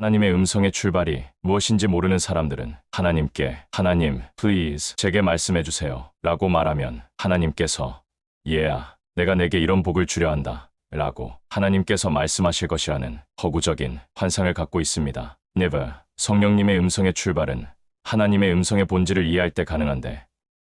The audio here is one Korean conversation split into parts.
하나님의 음성의 출발이 무엇인지 모르는 사람들은 하나님께 하나님, please 제게 말씀해 주세요 라고 말하면 하나님께서 얘야, 내가 내게 이런 복을 주려 한다 라고 하나님께서 말씀하실 것이라는 허구적인 환상을 갖고 있습니다. Never. 성령님의 음성의 출발은 하나님의 음성의 본질을 이해할 때 가능한데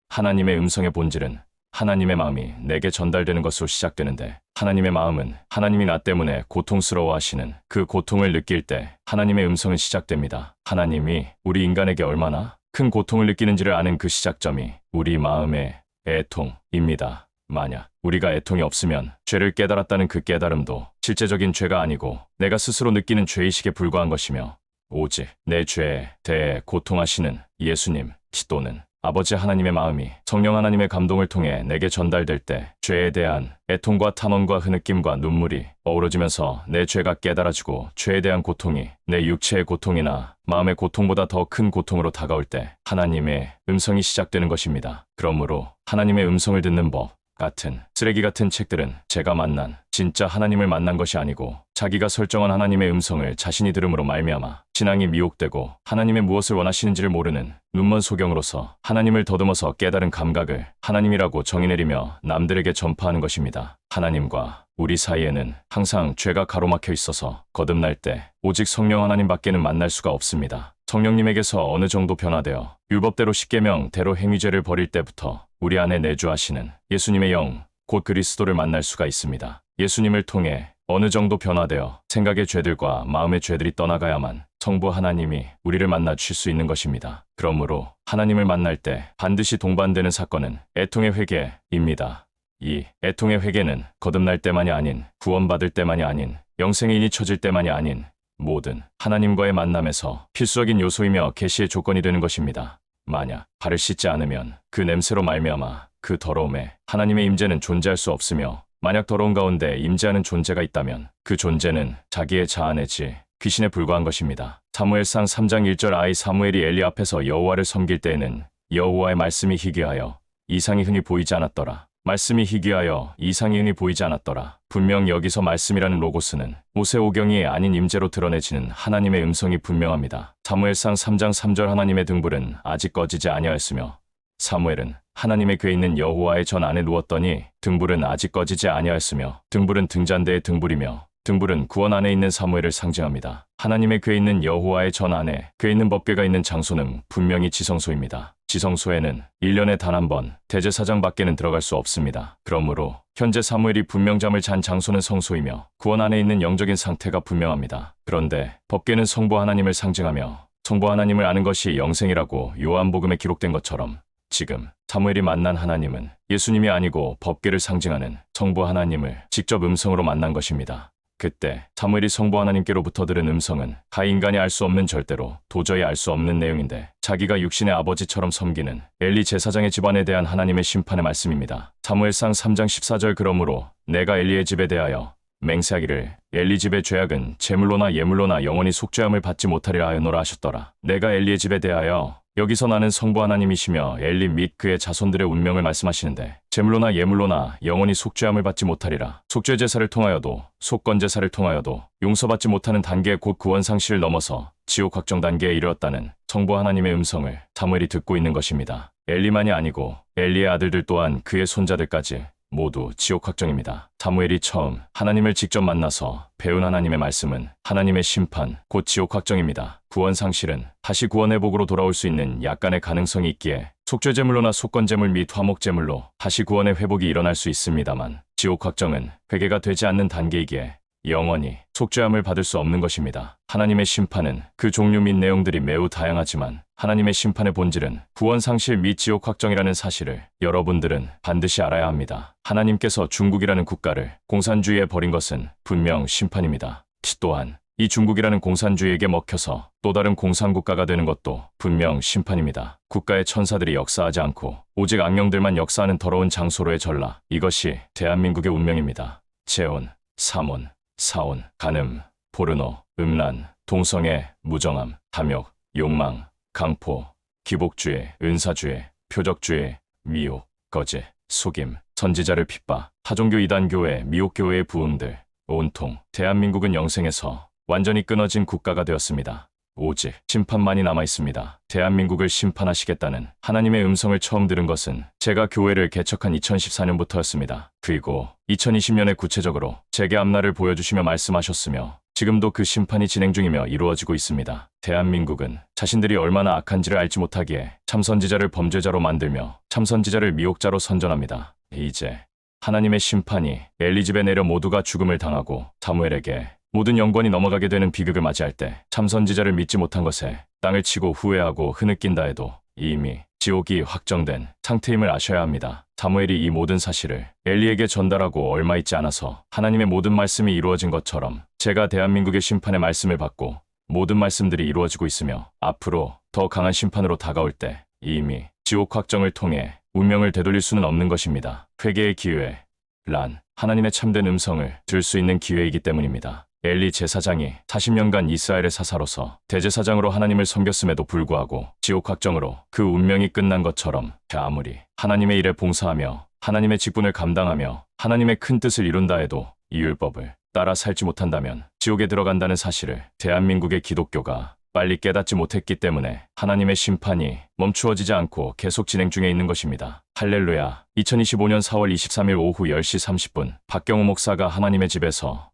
하나님의 음성의 본질은 하나님의 마음이 내게 전달되는 것으로 시작되는데 하나님의 마음은 하나님이 나 때문에 고통스러워하시는 그 고통을 느낄 때 하나님의 음성은 시작됩니다. 하나님이 우리 인간에게 얼마나 큰 고통을 느끼는지를 아는 그 시작점이 우리 마음의 애통입니다. 만약 우리가 애통이 없으면 죄를 깨달았다는 그 깨달음도 실제적인 죄가 아니고 내가 스스로 느끼는 죄의식에 불과한 것이며 오직 내 죄에 대해 고통하시는 예수님, 그리스도는 아버지 하나님의 마음이 성령 하나님의 감동을 통해 내게 전달될 때 죄에 대한 애통과 탄원과 흐느낌과 눈물이 어우러지면서 내 죄가 깨달아지고 죄에 대한 고통이 내 육체의 고통이나 마음의 고통보다 더 큰 고통으로 다가올 때 하나님의 음성이 시작되는 것입니다. 그러므로 하나님의 음성을 듣는 법 같은 쓰레기 같은 책들은 제가 만난 진짜 하나님을 만난 것이 아니고 자기가 설정한 하나님의 음성을 자신이 들음으로 말미암아 신앙이 미혹되고 하나님의 무엇을 원하시는지를 모르는 눈먼 소경으로서 하나님을 더듬어서 깨달은 감각을 하나님이라고 정의내리며 남들에게 전파하는 것입니다. 하나님과 우리 사이에는 항상 죄가 가로막혀 있어서 거듭날 때 오직 성령 하나님밖에는 만날 수가 없습니다. 성령님에게서 어느 정도 변화되어 율법대로 십계명대로 행위죄를 버릴 때부터 우리 안에 내주하시는 예수님의 영, 곧 그리스도를 만날 수가 있습니다. 예수님을 통해 어느 정도 변화되어 생각의 죄들과 마음의 죄들이 떠나가야만 성부 하나님이 우리를 만나 주실 수 있는 것입니다. 그러므로 하나님을 만날 때 반드시 동반되는 사건은 애통의 회개입니다. 이 애통의 회개는 거듭날 때만이 아닌 구원받을 때만이 아닌 영생의 인이 쳐질 때만이 아닌 모든 하나님과의 만남에서 필수적인 요소이며 계시의 조건이 되는 것입니다. 만약 발을 씻지 않으면 그 냄새로 말미암아 그 더러움에 하나님의 임재는 존재할 수 없으며 만약 더러운 가운데 임재하는 존재가 있다면 그 존재는 자기의 자아내 지 귀신에 불과한 것입니다. 사무엘상 3장 1절 아이 사무엘이 엘리 앞에서 여호와를 섬길 때에는 여호와의 말씀이 희귀하여 이상이 흔히 보이지 않았더라. 말씀이 희귀하여 이상이 흔히 보이지 않았더라. 분명 여기서 말씀이라는 로고스는 모세오경이 아닌 임재로 드러내지는 하나님의 음성이 분명합니다. 사무엘상 3장 3절 하나님의 등불은 아직 꺼지지 아니하였으며 사무엘은 하나님의 궤에 있는 여호와의 전 안에 누웠더니 등불은 아직 꺼지지 아니하였으며 등불은 등잔대의 등불이며 등불은 구원 안에 있는 사무엘을 상징합니다. 하나님의 궤에 있는 여호와의 전 안에 궤에 있는 법궤가 있는 장소는 분명히 지성소입니다. 지성소에는 1년에 단 한 번 대제사장 밖에는 들어갈 수 없습니다. 그러므로 현재 사무엘이 분명 잠을 잔 장소는 성소이며 구원 안에 있는 영적인 상태가 분명합니다. 그런데 법궤는 성부 하나님을 상징하며 성부 하나님을 아는 것이 영생이라고 요한복음에 기록된 것처럼 지금 사무엘이 만난 하나님은 예수님이 아니고 법궤를 상징하는 성부 하나님을 직접 음성으로 만난 것입니다. 그때 사무엘이 성부 하나님께로부터 들은 음성은 가인간이 알 수 없는 절대로 도저히 알 수 없는 내용인데 자기가 육신의 아버지처럼 섬기는 엘리 제사장의 집안에 대한 하나님의 심판의 말씀입니다. 사무엘상 3장 14절 그러므로 내가 엘리의 집에 대하여 맹세하기를 엘리 집의 죄악은 제물로나 예물로나 영원히 속죄함을 받지 못하리라 하였노라 하셨더라. 내가 엘리의 집에 대하여 여기서 나는 성부 하나님이시며 엘리 및 그의 자손들의 운명을 말씀하시는데 제물로나 예물로나 영원히 속죄함을 받지 못하리라. 속죄 제사를 통하여도 속건 제사를 통하여도 용서받지 못하는 단계 곧 구원 상실을 넘어서 지옥 확정 단계에 이르렀다는 성부 하나님의 음성을 사무엘이 듣고 있는 것입니다. 엘리만이 아니고 엘리의 아들들 또한 그의 손자들까지 모두 지옥 확정입니다. 사무엘이 처음 하나님을 직접 만나서 배운 하나님의 말씀은 하나님의 심판, 곧 지옥 확정입니다. 구원 상실은 다시 구원의 복으로 돌아올 수 있는 약간의 가능성이 있기에 속죄제물로나 속건제물 및 화목제물로 다시 구원의 회복이 일어날 수 있습니다만 지옥 확정은 회개가 되지 않는 단계이기에 영원히 속죄함을 받을 수 없는 것입니다. 하나님의 심판은 그 종류 및 내용들이 매우 다양하지만 하나님의 심판의 본질은 구원 상실 및 지옥 확정이라는 사실을 여러분들은 반드시 알아야 합니다. 하나님께서 중국이라는 국가를 공산주의에 버린 것은 분명 심판입니다. 또한 이 중국이라는 공산주의에게 먹혀서 또 다른 공산국가가 되는 것도 분명 심판입니다. 국가의 천사들이 역사하지 않고 오직 악령들만 역사하는 더러운 장소로의 전라, 이것이 대한민국의 운명입니다. 재혼, 삼혼, 사혼, 간음, 포르노, 음란, 동성애, 무정함, 탐욕, 욕망, 강포, 기복주의, 은사주의, 표적주의, 미혹, 거짓, 속임, 선지자를 핍박, 타종교 이단교회, 미혹교회의 부흥들, 온통 대한민국은 영생에서 완전히 끊어진 국가가 되었습니다. 오직 심판만이 남아 있습니다. 대한민국을 심판하시겠다는 하나님의 음성을 처음 들은 것은 제가 교회를 개척한 2014년부터였습니다. 그리고 2020년에 구체적으로 제게 앞날을 보여주시며 말씀하셨으며 지금도 그 심판이 진행 중이며 이루어지고 있습니다. 대한민국은 자신들이 얼마나 악한지를 알지 못하기에 참선지자를 범죄자로 만들며 참선지자를 미혹자로 선전합니다. 이제 하나님의 심판이 엘리 집에 내려 모두가 죽음을 당하고 사무엘에게 모든 영권이 넘어가게 되는 비극을 맞이할 때 참선지자를 믿지 못한 것에 땅을 치고 후회하고 흐느낀다 해도 이미 지옥이 확정된 상태임을 아셔야 합니다. 사무엘이 이 모든 사실을 엘리에게 전달하고 얼마 있지 않아서 하나님의 모든 말씀이 이루어진 것처럼 제가 대한민국의 심판의 말씀을 받고 모든 말씀들이 이루어지고 있으며 앞으로 더 강한 심판으로 다가올 때 이미 지옥 확정을 통해 운명을 되돌릴 수는 없는 것입니다. 회개의 기회, 란 하나님의 참된 음성을 들을 수 있는 기회이기 때문입니다. 엘리 제사장이 40년간 이스라엘의 사사로서 대제사장으로 하나님을 섬겼음에도 불구하고 지옥 확정으로 그 운명이 끝난 것처럼 아무리 하나님의 일에 봉사하며 하나님의 직분을 감당하며 하나님의 큰 뜻을 이룬다 해도 이 율법을 따라 살지 못한다면 지옥에 들어간다는 사실을 대한민국의 기독교가 빨리 깨닫지 못했기 때문에 하나님의 심판이 멈추어지지 않고 계속 진행 중에 있는 것입니다. 할렐루야. 2025년 4월 23일 오후 10시 30분 박경우 목사가 하나님의 집에서